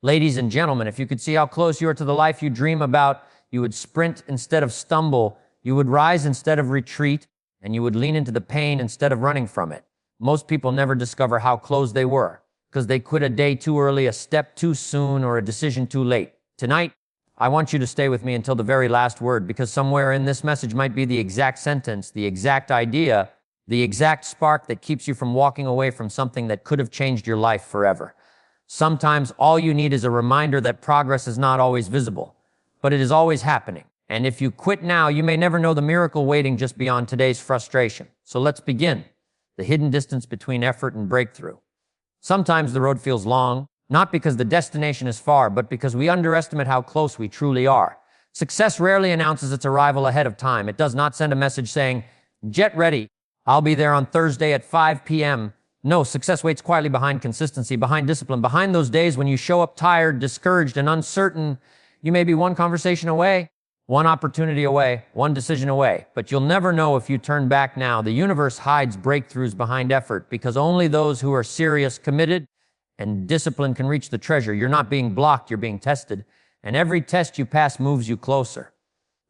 Ladies and gentlemen, if you could see how close you are to the life you dream about, you would sprint instead of stumble, you would rise instead of retreat, and you would lean into the pain instead of running from it. Most people never discover how close they were, because they quit a day too early, a step too soon, or a decision too late. Tonight, I want you to stay with me until the very last word, because somewhere in this message might be the exact sentence, the exact idea, the exact spark that keeps you from walking away from something that could have changed your life forever. Sometimes all you need is a reminder that progress is not always visible, but it is always happening. And if you quit now, you may never know the miracle waiting just beyond today's frustration. So let's begin. The hidden distance between effort and breakthrough. Sometimes the road feels long, not because the destination is far, but because we underestimate how close we truly are. Success rarely announces its arrival ahead of time. It does not send a message saying, "Get ready, I'll be there on Thursday at 5 p.m. No, success waits quietly behind consistency, behind discipline, behind those days when you show up tired, discouraged, and uncertain. You may be one conversation away, one opportunity away, one decision away, but you'll never know if you turn back now. The universe hides breakthroughs behind effort because only those who are serious, committed, and disciplined can reach the treasure. You're not being blocked, you're being tested, and every test you pass moves you closer.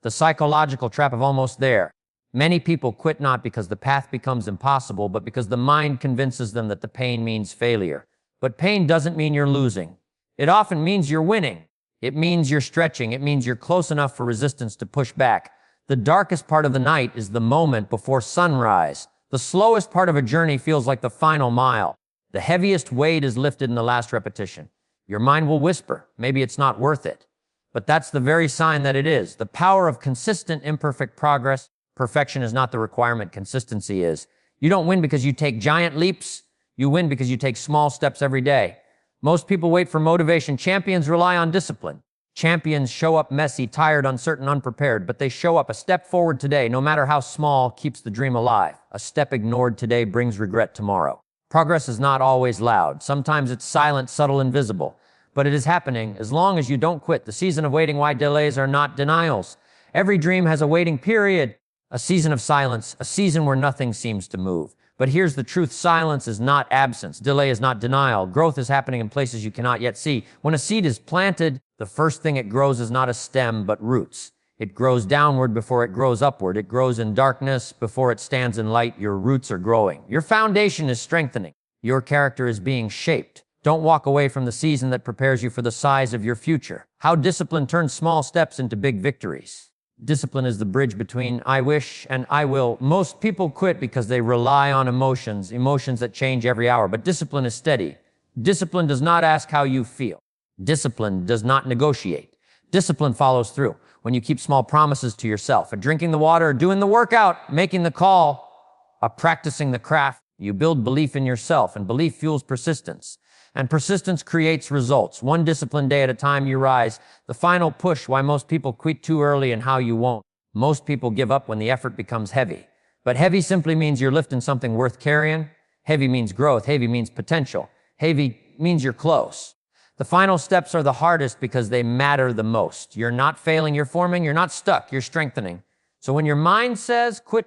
The psychological trap of almost there. Many people quit not because the path becomes impossible, but because the mind convinces them that the pain means failure. But pain doesn't mean you're losing. It often means you're winning. It means you're stretching. It means you're close enough for resistance to push back. The darkest part of the night is the moment before sunrise. The slowest part of a journey feels like the final mile. The heaviest weight is lifted in the last repetition. Your mind will whisper, maybe it's not worth it. But that's the very sign that it is. The power of consistent, imperfect progress. Perfection is not the requirement, consistency is. You don't win because you take giant leaps. You win because you take small steps every day. Most people wait for motivation. Champions rely on discipline. Champions show up messy, tired, uncertain, unprepared, but they show up. A step forward today, no matter how small, keeps the dream alive. A step ignored today brings regret tomorrow. Progress is not always loud. Sometimes it's silent, subtle, invisible. But it is happening as long as you don't quit. The season of waiting, why delays are not denials. Every dream has a waiting period. A season of silence, a season where nothing seems to move. But here's the truth, silence is not absence, delay is not denial, growth is happening in places you cannot yet see. When a seed is planted, the first thing it grows is not a stem, but roots. It grows downward before it grows upward. It grows in darkness before it stands in light. Your roots are growing. Your foundation is strengthening. Your character is being shaped. Don't walk away from the season that prepares you for the size of your future. How discipline turns small steps into big victories. Discipline is the bridge between I wish and I will. Most people quit because they rely on emotions that change every hour, but discipline is steady. Discipline does not ask how you feel. Discipline does not negotiate. Discipline follows through. When you keep small promises to yourself, drinking the water, doing the workout, making the call, practicing the craft, you build belief in yourself, and belief fuels persistence. And persistence creates results. One disciplined day at a time you rise. The final push, why most people quit too early and how you won't. Most people give up when the effort becomes heavy. But heavy simply means you're lifting something worth carrying. Heavy means growth. Heavy means potential. Heavy means you're close. The final steps are the hardest because they matter the most. You're not failing, you're forming, you're not stuck, you're strengthening. So when your mind says quit,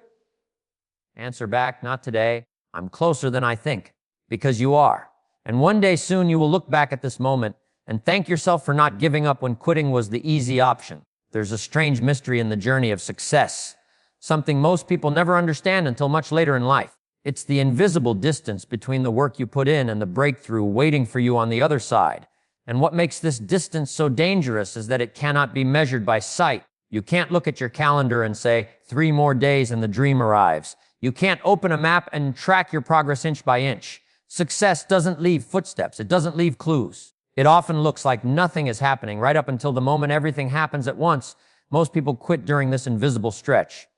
answer back, not today. I'm closer than I think, because you are. And one day soon you will look back at this moment and thank yourself for not giving up when quitting was the easy option. There's a strange mystery in the journey of success, something most people never understand until much later in life. It's the invisible distance between the work you put in and the breakthrough waiting for you on the other side. And what makes this distance so dangerous is that it cannot be measured by sight. You can't look at your calendar and say, 3 more days and the dream arrives. You can't open a map and track your progress inch by inch. Success doesn't leave footsteps. It doesn't leave clues. It often looks like nothing is happening right up until the moment everything happens at once. Most people quit during this invisible stretch.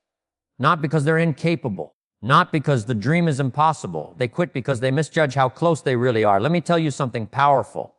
Not because they're incapable. Not because the dream is impossible. They quit because they misjudge how close they really are. Let me tell you something powerful.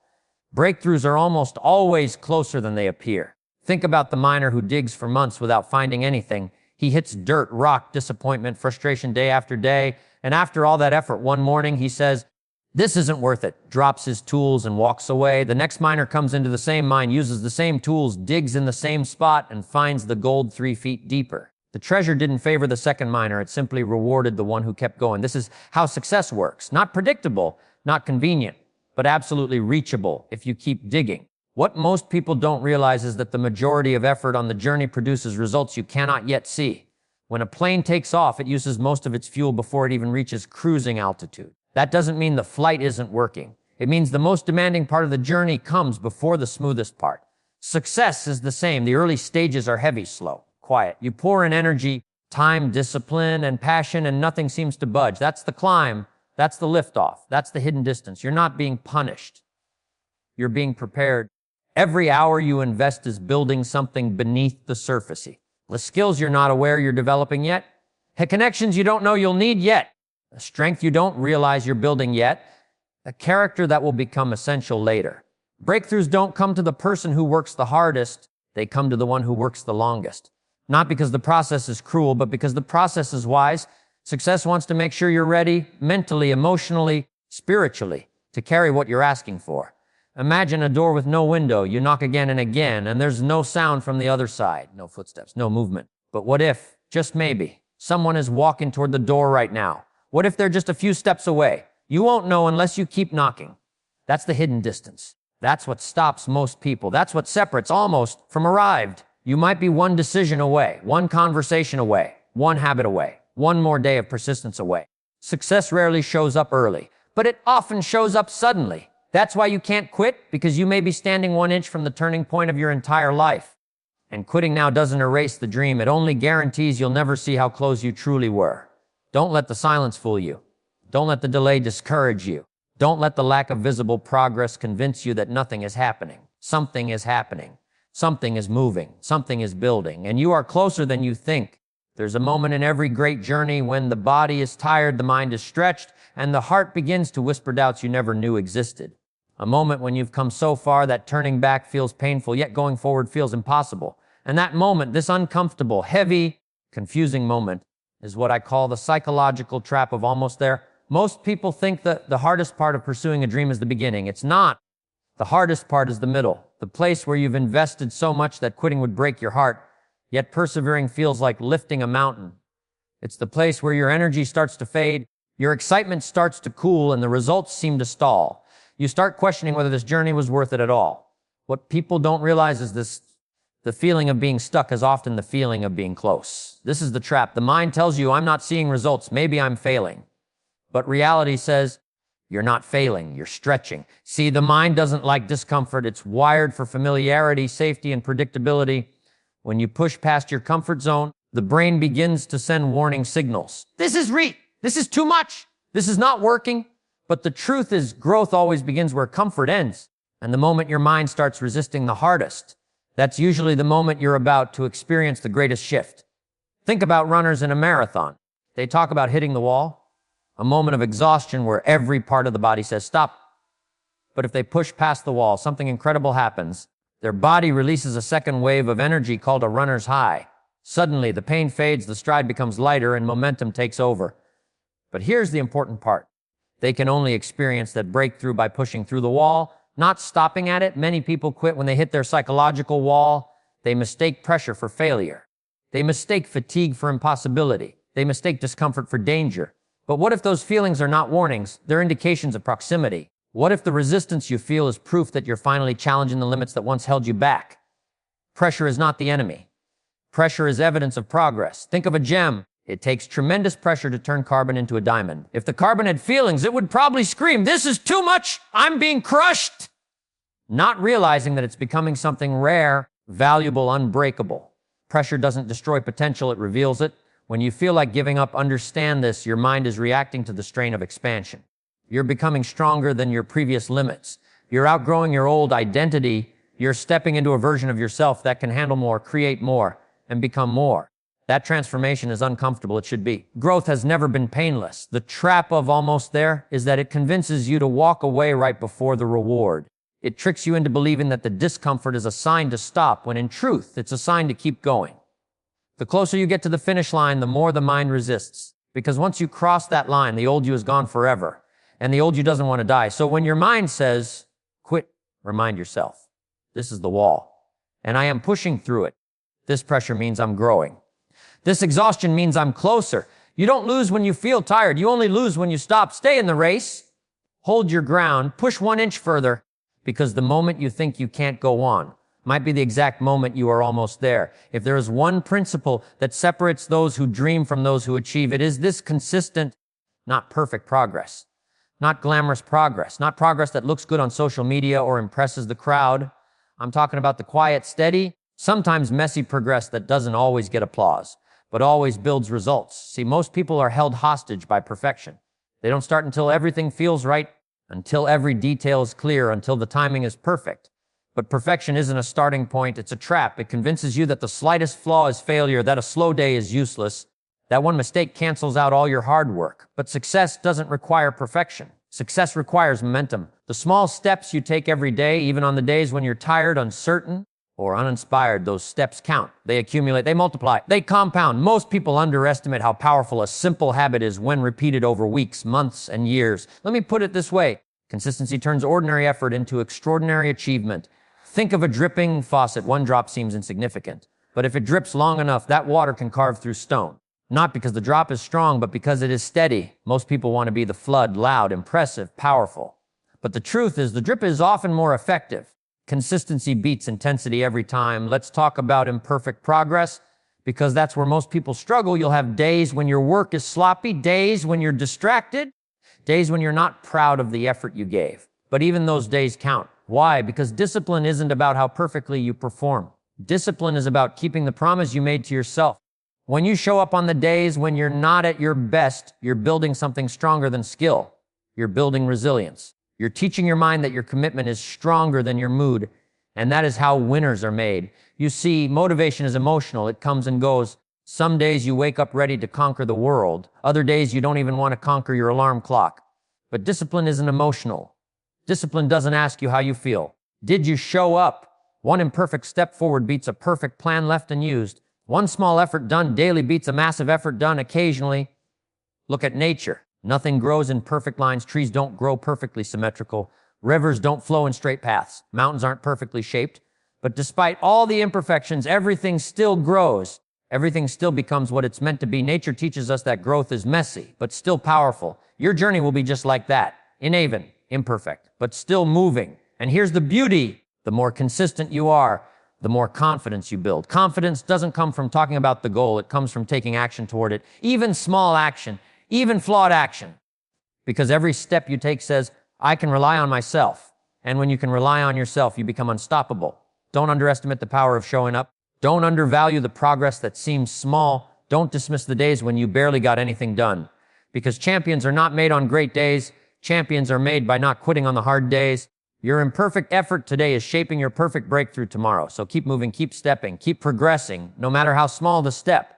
Breakthroughs are almost always closer than they appear. Think about the miner who digs for months without finding anything. He hits dirt, rock, disappointment, frustration day after day. And after all that effort, one morning he says, "This isn't worth it," drops his tools and walks away. The next miner comes into the same mine, uses the same tools, digs in the same spot, and finds the gold 3 feet deeper. The treasure didn't favor the second miner. It simply rewarded the one who kept going. This is how success works. Not predictable, not convenient, but absolutely reachable if you keep digging. What most people don't realize is that the majority of effort on the journey produces results you cannot yet see. When a plane takes off, it uses most of its fuel before it even reaches cruising altitude. That doesn't mean the flight isn't working. It means the most demanding part of the journey comes before the smoothest part. Success is the same. The early stages are heavy, slow, quiet. You pour in energy, time, discipline, and passion, and nothing seems to budge. That's the climb. That's the liftoff. That's the hidden distance. You're not being punished. You're being prepared. Every hour you invest is building something beneath the surface. The skills you're not aware you're developing yet. The connections you don't know you'll need yet. A strength you don't realize you're building yet. A character that will become essential later. Breakthroughs don't come to the person who works the hardest. They come to the one who works the longest. Not because the process is cruel, but because the process is wise. Success wants to make sure you're ready, mentally, emotionally, spiritually, to carry what you're asking for. Imagine a door with no window. You knock again and again, and there's no sound from the other side. No footsteps, no movement. But what if, just maybe, someone is walking toward the door right now? What if they're just a few steps away? You won't know unless you keep knocking. That's the hidden distance. That's what stops most people. That's what separates almost from arrived. You might be one decision away, one conversation away, one habit away, one more day of persistence away. Success rarely shows up early, but it often shows up suddenly. That's why you can't quit, because you may be standing 1 inch from the turning point of your entire life. And quitting now doesn't erase the dream. It only guarantees you'll never see how close you truly were. Don't let the silence fool you. Don't let the delay discourage you. Don't let the lack of visible progress convince you that nothing is happening. Something is happening. Something is moving. Something is building. And you are closer than you think. There's a moment in every great journey when the body is tired, the mind is stretched, and the heart begins to whisper doubts you never knew existed. A moment when you've come so far that turning back feels painful, yet going forward feels impossible. And that moment, this uncomfortable, heavy, confusing moment, is what I call the psychological trap of almost there. Most people think that the hardest part of pursuing a dream is the beginning. It's not. The hardest part is the middle, the place where you've invested so much that quitting would break your heart, yet persevering feels like lifting a mountain. It's the place where your energy starts to fade, your excitement starts to cool, and the results seem to stall. You start questioning whether this journey was worth it at all. What people don't realize is the feeling of being stuck is often the feeling of being close. This is the trap. The mind tells you, I'm not seeing results, maybe I'm failing. But reality says, you're not failing, you're stretching. See, the mind doesn't like discomfort. It's wired for familiarity, safety, and predictability. When you push past your comfort zone, the brain begins to send warning signals. This is too much. This is not working. But the truth is, growth always begins where comfort ends. And the moment your mind starts resisting the hardest, that's usually the moment you're about to experience the greatest shift. Think about runners in a marathon. They talk about hitting the wall, a moment of exhaustion where every part of the body says stop. But if they push past the wall, something incredible happens. Their body releases a second wave of energy called a runner's high. Suddenly, the pain fades, the stride becomes lighter, and momentum takes over. But here's the important part. They can only experience that breakthrough by pushing through the wall, not stopping at it. Many people quit when they hit their psychological wall. They mistake pressure for failure. They mistake fatigue for impossibility. They mistake discomfort for danger. But what if those feelings are not warnings? They're indications of proximity. What if the resistance you feel is proof that you're finally challenging the limits that once held you back? Pressure is not the enemy. Pressure is evidence of progress. Think of a gem. It takes tremendous pressure to turn carbon into a diamond. If the carbon had feelings, it would probably scream, "This is too much! I'm being crushed!" Not realizing that it's becoming something rare, valuable, unbreakable. Pressure doesn't destroy potential, it reveals it. When you feel like giving up, understand this: your mind is reacting to the strain of expansion. You're becoming stronger than your previous limits. You're outgrowing your old identity. You're stepping into a version of yourself that can handle more, create more, and become more. That transformation is uncomfortable. It should be. Growth has never been painless. The trap of almost there is that it convinces you to walk away right before the reward. It tricks you into believing that the discomfort is a sign to stop, when in truth, it's a sign to keep going. The closer you get to the finish line, the more the mind resists. Because once you cross that line, the old you is gone forever. And the old you doesn't want to die. So when your mind says, quit, remind yourself, this is the wall. And I am pushing through it. This pressure means I'm growing. This exhaustion means I'm closer. You don't lose when you feel tired. You only lose when you stop. Stay in the race. Hold your ground, push 1 inch further, because the moment you think you can't go on might be the exact moment you are almost there. If there is one principle that separates those who dream from those who achieve, it is this: consistent, not perfect progress. Not glamorous progress, not progress that looks good on social media or impresses the crowd. I'm talking about the quiet, steady, sometimes messy progress that doesn't always get applause, but always builds results. See, most people are held hostage by perfection. They don't start until everything feels right, until every detail is clear, until the timing is perfect. But perfection isn't a starting point, it's a trap. It convinces you that the slightest flaw is failure, that a slow day is useless, that one mistake cancels out all your hard work. But success doesn't require perfection. Success requires momentum. The small steps you take every day, even on the days when you're tired, uncertain, or uninspired, those steps count. They accumulate, they multiply, they compound. Most people underestimate how powerful a simple habit is when repeated over weeks, months, and years. Let me put it this way: consistency turns ordinary effort into extraordinary achievement. Think of a dripping faucet. One drop seems insignificant, but if it drips long enough, that water can carve through stone. Not because the drop is strong, but because it is steady. Most people want to be the flood, loud, impressive, powerful. But the truth is, the drip is often more effective. Consistency beats intensity every time. Let's talk about imperfect progress, because that's where most people struggle. You'll have days when your work is sloppy, days when you're distracted, days when you're not proud of the effort you gave. But even those days count. Why? Because discipline isn't about how perfectly you perform. Discipline is about keeping the promise you made to yourself. When you show up on the days when you're not at your best, you're building something stronger than skill. You're building resilience. You're teaching your mind that your commitment is stronger than your mood, and that is how winners are made. You see, motivation is emotional. It comes and goes. Some days you wake up ready to conquer the world. Other days you don't even want to conquer your alarm clock. But discipline isn't emotional. Discipline doesn't ask you how you feel. Did you show up? One imperfect step forward beats a perfect plan left unused. One small effort done daily beats a massive effort done occasionally. Look at nature. Nothing grows in perfect lines. Trees don't grow perfectly symmetrical. Rivers don't flow in straight paths. Mountains aren't perfectly shaped. But despite all the imperfections, everything still grows. Everything still becomes what it's meant to be. Nature teaches us that growth is messy, but still powerful. Your journey will be just like that. Uneven, imperfect, but still moving. And here's the beauty. The more consistent you are, the more confidence you build. Confidence doesn't come from talking about the goal. It comes from taking action toward it. Even small action, even flawed action. Because every step you take says, I can rely on myself. And when you can rely on yourself, you become unstoppable. Don't underestimate the power of showing up. Don't undervalue the progress that seems small. Don't dismiss the days when you barely got anything done. Because champions are not made on great days. Champions are made by not quitting on the hard days. Your imperfect effort today is shaping your perfect breakthrough tomorrow. So keep moving, keep stepping, keep progressing, no matter how small the step.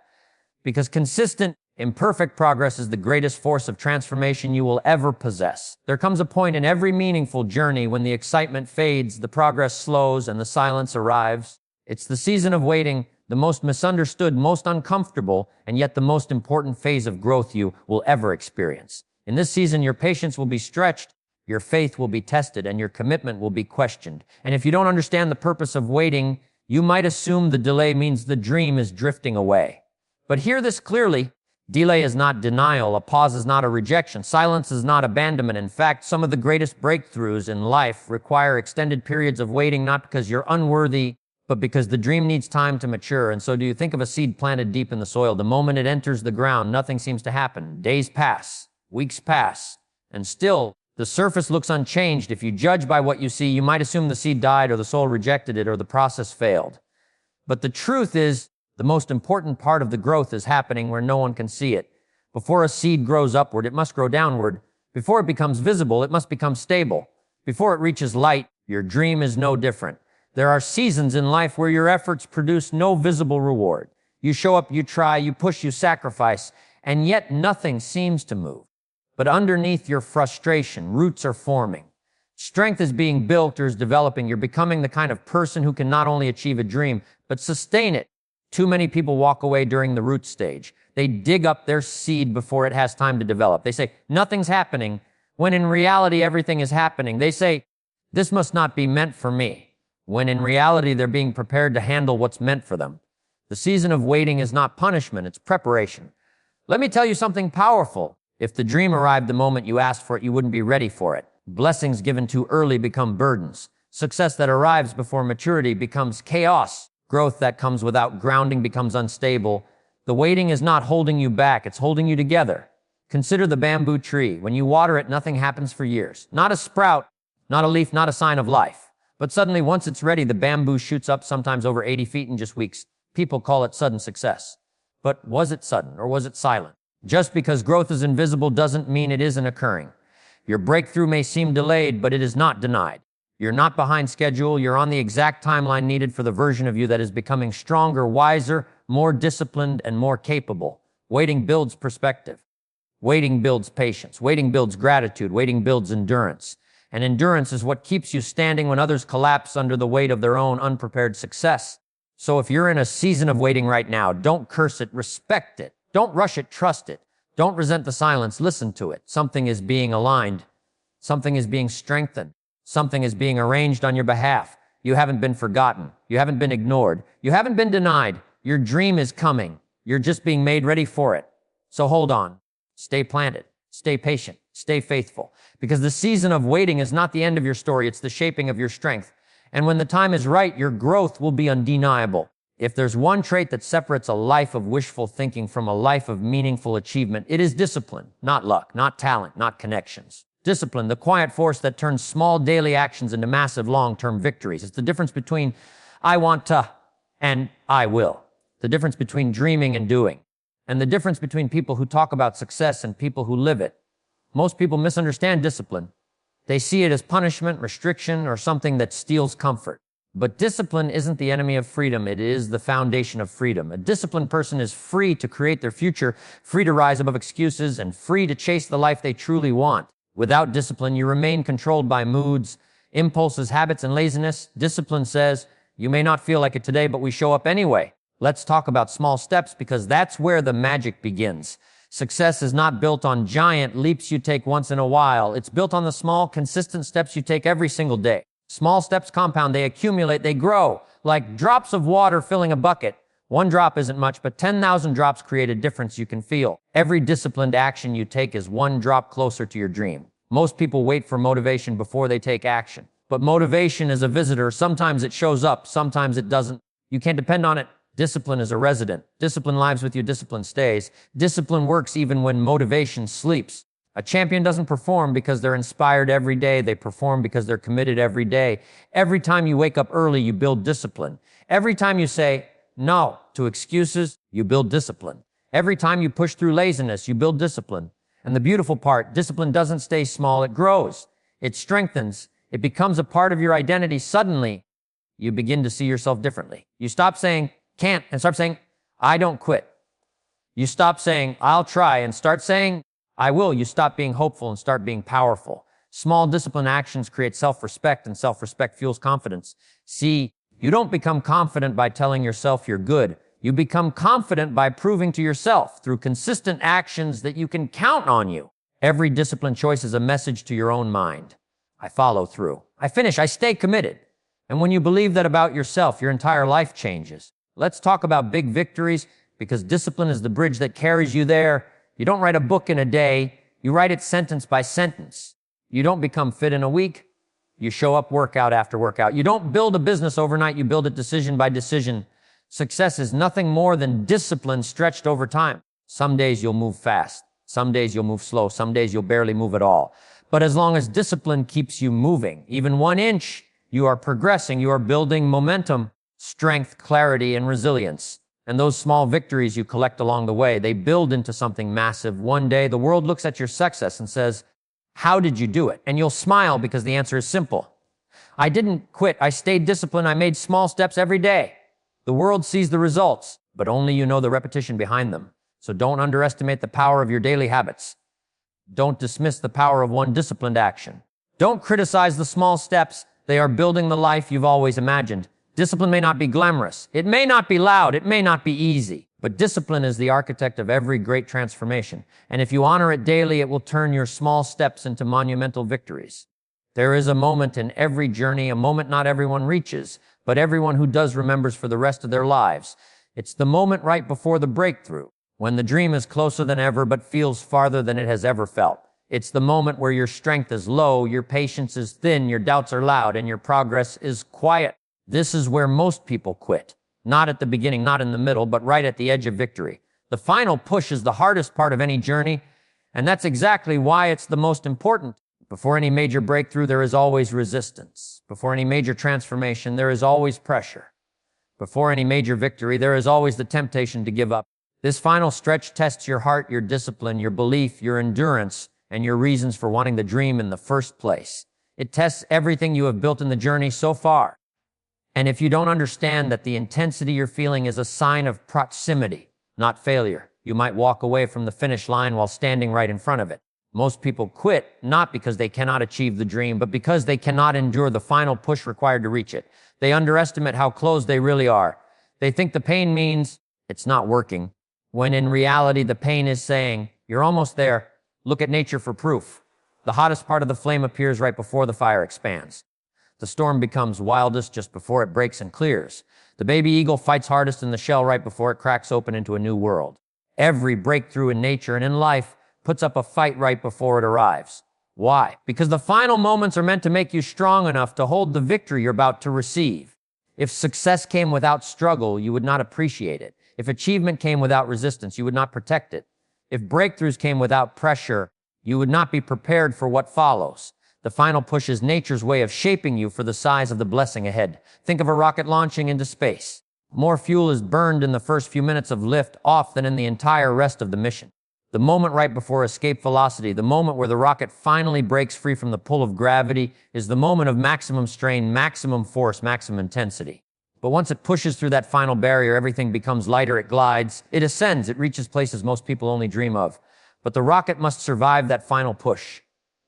Because consistent, imperfect progress is the greatest force of transformation you will ever possess. There comes a point in every meaningful journey when the excitement fades, the progress slows, and the silence arrives. It's the season of waiting, the most misunderstood, most uncomfortable, and yet the most important phase of growth you will ever experience. In this season, your patience will be stretched, your faith will be tested, and your commitment will be questioned. And if you don't understand the purpose of waiting, you might assume the delay means the dream is drifting away. But hear this clearly. Delay is not denial. A pause is not a rejection. Silence is not abandonment. In fact, some of the greatest breakthroughs in life require extended periods of waiting, not because you're unworthy, but because the dream needs time to mature. And so do you think of a seed planted deep in the soil? The moment it enters the ground, nothing seems to happen. Days pass, weeks pass, and still the surface looks unchanged. If you judge by what you see, you might assume the seed died or the soil rejected it or the process failed. But the truth is, the most important part of the growth is happening where no one can see it. Before a seed grows upward, it must grow downward. Before it becomes visible, it must become stable. Before it reaches light, your dream is no different. There are seasons in life where your efforts produce no visible reward. You show up, you try, you push, you sacrifice, and yet nothing seems to move. But underneath your frustration, roots are forming. Strength is being built or is developing. You're becoming the kind of person who can not only achieve a dream, but sustain it. Too many people walk away during the root stage. They dig up their seed before it has time to develop. They say, nothing's happening, when in reality, everything is happening. They say, this must not be meant for me, when in reality, they're being prepared to handle what's meant for them. The season of waiting is not punishment, it's preparation. Let me tell you something powerful. If the dream arrived the moment you asked for it, you wouldn't be ready for it. Blessings given too early become burdens. Success that arrives before maturity becomes chaos. Growth that comes without grounding becomes unstable. The waiting is not holding you back, it's holding you together. Consider the bamboo tree. When you water it, nothing happens for years. Not a sprout, not a leaf, not a sign of life. But suddenly, once it's ready, the bamboo shoots up sometimes over 80 feet in just weeks. People call it sudden success. But was it sudden or was it silent? Just because growth is invisible doesn't mean it isn't occurring. Your breakthrough may seem delayed, but it is not denied. You're not behind schedule. You're on the exact timeline needed for the version of you that is becoming stronger, wiser, more disciplined, and more capable. Waiting builds perspective. Waiting builds patience. Waiting builds gratitude. Waiting builds endurance. And endurance is what keeps you standing when others collapse under the weight of their own unprepared success. So if you're in a season of waiting right now, don't curse it, respect it. Don't rush it, trust it. Don't resent the silence, listen to it. Something is being aligned. Something is being strengthened. Something is being arranged on your behalf. You haven't been forgotten. You haven't been ignored. You haven't been denied. Your dream is coming. You're just being made ready for it. So hold on. Stay planted. Stay patient. Stay faithful. Because the season of waiting is not the end of your story. It's the shaping of your strength. And when the time is right, your growth will be undeniable. If there's one trait that separates a life of wishful thinking from a life of meaningful achievement, it is discipline, not luck, not talent, not connections. Discipline, the quiet force that turns small daily actions into massive long-term victories. It's the difference between I want to and I will. The difference between dreaming and doing. And the difference between people who talk about success and people who live it. Most people misunderstand discipline. They see it as punishment, restriction, or something that steals comfort. But discipline isn't the enemy of freedom. It is the foundation of freedom. A disciplined person is free to create their future, free to rise above excuses, and free to chase the life they truly want. Without discipline, you remain controlled by moods, impulses, habits, and laziness. Discipline says, you may not feel like it today, but we show up anyway. Let's talk about small steps because that's where the magic begins. Success is not built on giant leaps you take once in a while. It's built on the small, consistent steps you take every single day. Small steps compound, they accumulate, they grow, like drops of water filling a bucket. One drop isn't much, but 10,000 drops create a difference you can feel. Every disciplined action you take is one drop closer to your dream. Most people wait for motivation before they take action. But motivation is a visitor. Sometimes it shows up, sometimes it doesn't. You can't depend on it. Discipline is a resident. Discipline lives with you, discipline stays. Discipline works even when motivation sleeps. A champion doesn't perform because they're inspired every day. They perform because they're committed every day. Every time you wake up early, you build discipline. Every time you say no to excuses, you build discipline. Every time you push through laziness, you build discipline. And the beautiful part, discipline doesn't stay small, it grows. It strengthens. It becomes a part of your identity. Suddenly, you begin to see yourself differently. You stop saying can't and start saying, I don't quit. You stop saying, I'll try and start saying, I will. You stop being hopeful and start being powerful. Small discipline actions create self-respect, and self-respect fuels confidence. See, you don't become confident by telling yourself you're good. You become confident by proving to yourself through consistent actions that you can count on you. Every disciplined choice is a message to your own mind. I follow through. I finish. I stay committed. And when you believe that about yourself, your entire life changes. Let's talk about big victories because discipline is the bridge that carries you there. You don't write a book in a day. You write it sentence by sentence. You don't become fit in a week. You show up workout after workout. You don't build a business overnight. You build it decision by decision. Success is nothing more than discipline stretched over time. Some days you'll move fast. Some days you'll move slow. Some days you'll barely move at all. But as long as discipline keeps you moving, even 1 inch, you are progressing. You are building momentum, strength, clarity, and resilience. And those small victories you collect along the way, they build into something massive. One day, the world looks at your success and says, how did you do it? And you'll smile because the answer is simple. I didn't quit. I stayed disciplined. I made small steps every day. The world sees the results, but only you know the repetition behind them. So don't underestimate the power of your daily habits. Don't dismiss the power of one disciplined action. Don't criticize the small steps. They are building the life you've always imagined. Discipline may not be glamorous. It may not be loud. It may not be easy. But discipline is the architect of every great transformation. And if you honor it daily, it will turn your small steps into monumental victories. There is a moment in every journey, a moment not everyone reaches, but everyone who does remembers for the rest of their lives. It's the moment right before the breakthrough, when the dream is closer than ever but feels farther than it has ever felt. It's the moment where your strength is low, your patience is thin, your doubts are loud, and your progress is quiet. This is where most people quit. Not at the beginning, not in the middle, but right at the edge of victory. The final push is the hardest part of any journey, and that's exactly why it's the most important. Before any major breakthrough, there is always resistance. Before any major transformation, there is always pressure. Before any major victory, there is always the temptation to give up. This final stretch tests your heart, your discipline, your belief, your endurance, and your reasons for wanting the dream in the first place. It tests everything you have built in the journey so far. And if you don't understand that the intensity you're feeling is a sign of proximity, not failure, you might walk away from the finish line while standing right in front of it. Most people quit not because they cannot achieve the dream, but because they cannot endure the final push required to reach it. They underestimate how close they really are. They think the pain means it's not working, when in reality the pain is saying, you're almost there. Look at nature for proof. The hottest part of the flame appears right before the fire expands. The storm becomes wildest just before it breaks and clears. The baby eagle fights hardest in the shell right before it cracks open into a new world. Every breakthrough in nature and in life puts up a fight right before it arrives. Why? Because the final moments are meant to make you strong enough to hold the victory you're about to receive. If success came without struggle, you would not appreciate it. If achievement came without resistance, you would not protect it. If breakthroughs came without pressure, you would not be prepared for what follows. The final push is nature's way of shaping you for the size of the blessing ahead. Think of a rocket launching into space. More fuel is burned in the first few minutes of lift off than in the entire rest of the mission. The moment right before escape velocity, the moment where the rocket finally breaks free from the pull of gravity, is the moment of maximum strain, maximum force, maximum intensity. But once it pushes through that final barrier, everything becomes lighter, it glides, it ascends, it reaches places most people only dream of. But the rocket must survive that final push.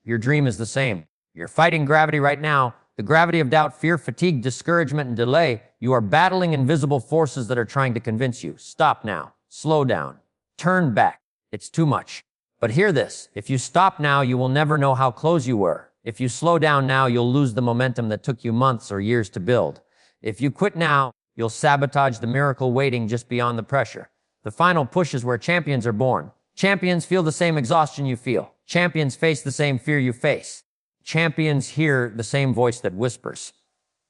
Your dream is the same. You're fighting gravity right now, the gravity of doubt, fear, fatigue, discouragement, and delay. You are battling invisible forces that are trying to convince you. Stop now. Slow down. Turn back. It's too much. But hear this. If you stop now, you will never know how close you were. If you slow down now, you'll lose the momentum that took you months or years to build. If you quit now, you'll sabotage the miracle waiting just beyond the pressure. The final push is where champions are born. Champions feel the same exhaustion you feel. Champions face the same fear you face. Champions hear the same voice that whispers.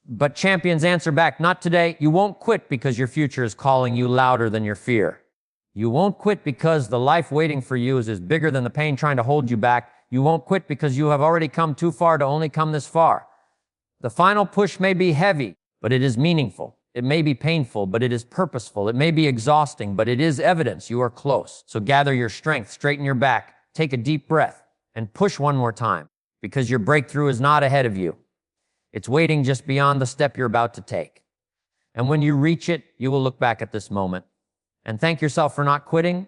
But champions answer back, not today. You won't quit because your future is calling you louder than your fear. You won't quit because the life waiting for you is bigger than the pain trying to hold you back. You won't quit because you have already come too far to only come this far. The final push may be heavy, but it is meaningful. It may be painful, but it is purposeful. It may be exhausting, but it is evidence you are close. So gather your strength, straighten your back, take a deep breath, and push one more time, because your breakthrough is not ahead of you. It's waiting just beyond the step you're about to take. And when you reach it, you will look back at this moment and thank yourself for not quitting,